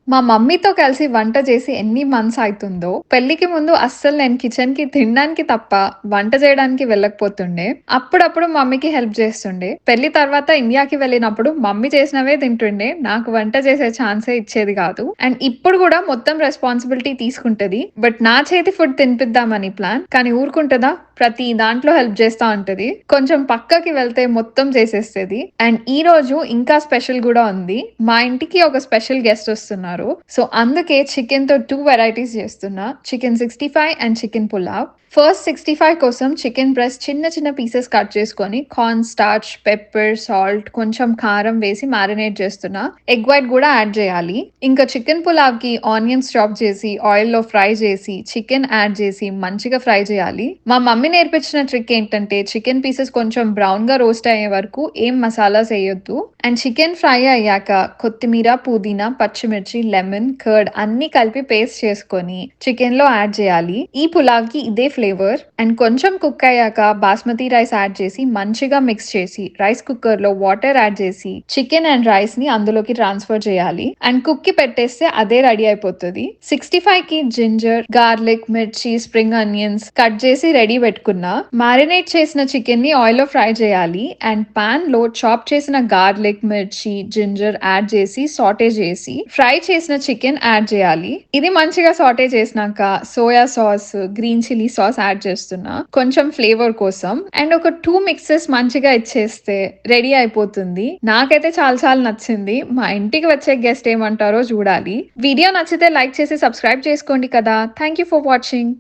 మా మమ్మీతో కలిసి వంట చేసి ఎన్ని మంత్స్ అయితుందో, పెళ్ళికి ముందు అస్సలు నేను కిచెన్‌కి తినడానికి తప్ప వంట చేయడానికి వెళ్ళకపోతుండే. అప్పుడప్పుడు మమ్మీకి హెల్ప్ చేస్తుండే. పెళ్లి తర్వాత ఇండియాకి వెళ్ళినప్పుడు మమ్మీ చేసినవే తింటుండే. నాకు వంట చేసే ఛాన్సే ఇచ్చేది కాదు. అండ్ ఇప్పుడు కూడా మొత్తం రెస్పాన్సిబిలిటీ తీసుకుంటది. బట్ నా చేతి ఫుడ్ తినిపిద్దామని ప్లాన్. కానీ ఊరుకుంటదా? ప్రతి దాంట్లో హెల్ప్ చేస్తా ఉంటది. కొంచెం పక్కకి వెళ్తే మొత్తం చేసేస్తది. అండ్ ఈరోజు ఇంకా స్పెషల్ గూడా ఉంది. మా ఇంటికి ఒక స్పెషల్ గెస్ట్ వస్తున్నారు. సో, అందుకే చికెన్‌తో 2 వెరైటీస్ చేస్తున్నా. Chicken 65 and chicken pulao. First 65 కోసం చికెన్ బ్రెస్ట్ చిన్న చిన్న పీసెస్ కట్ చేసుకొని కార్న్ స్టార్చ్, పెప్పర్, సాల్ట్, కొంచెం కారం వేసి మ్యారినేట్ చేస్తున్నా. ఎగ్ వైట్ గూడా యాడ్ చేయాలి. ఇంకా చికెన్ పులావ్‌కి ఆనియన్స్ చాప్ చేసి ఆయిల్‌లో ఫ్రై చేసి చికెన్ యాడ్ చేసి మంచిగా ఫ్రై చేయాలి. మా మమ్మీ నేర్పించిన ట్రిక్ ఏంటంటే చికెన్ పీసెస్ కొంచెం బ్రౌన్‌గా రోస్ట్ అయ్యే వరకు ఏం మసాలాస్ ఎయొద్దు. అండ్ చికెన్ ఫ్రై అయ్యాక కొత్తిమీర, పుదీనా, పచ్చిమిర్చి, లెమన్, కర్డ్ అన్నీ కలిపి పేస్ట్ చేసుకొని చికెన్‌లో యాడ్ చేయాలి. ఈ పులావ్‌కి ఇదే ఫ్లేవర్. అండ్ కొంచెం కుక్ అయ్యాక బాస్మతి రైస్ యాడ్ చేసి మంచిగా మిక్స్ చేసి రైస్ కుక్కర్‌లో వాటర్ యాడ్ చేసి చికెన్ అండ్ రైస్‌ని అందులోకి ట్రాన్స్‌ఫర్ చేయాలి. అండ్ కుక్‌కి పెట్టేస్తే అదే రెడీ అయిపోతది. 65కి జింజర్, గార్లిక్, మిర్చి, స్ప్రింగ్ ఆనియన్స్ కట్ చేసి రెడీ పెట్టుకున్నా. మారినేట్ చేసిన చికెన్‌ని ఆయిల్‌లో ఫ్రై చేయాలి. అండ్ పాన్‌లో చాప్ చేసిన గార్లిక్, మిర్చి, జింజర్ యాడ్ చేసి సాటే చేసి ఫ్రై చేసిన చికెన్ యాడ్ చేయాలి. ఇది మంచిగా సాటే చేసినాక soya sauce, green chilli sauce add చేస్తున్నా. కొంచెం ఫ్లేవర్ కోసం. అండ్ ఒక 2 మిక్సెస్ మంచిగా ఇచ్చేస్తే రెడీ అయిపోతుంది. నాకైతే చాలా చాలా నచ్చింది. మా ఇంటికి వచ్చే గెస్ట్ ఏమంటారో చూడాలి. వీడియో నచ్చితే లైక్ చేసి సబ్స్క్రైబ్ చేసుకోండి కదా! Thank you for watching.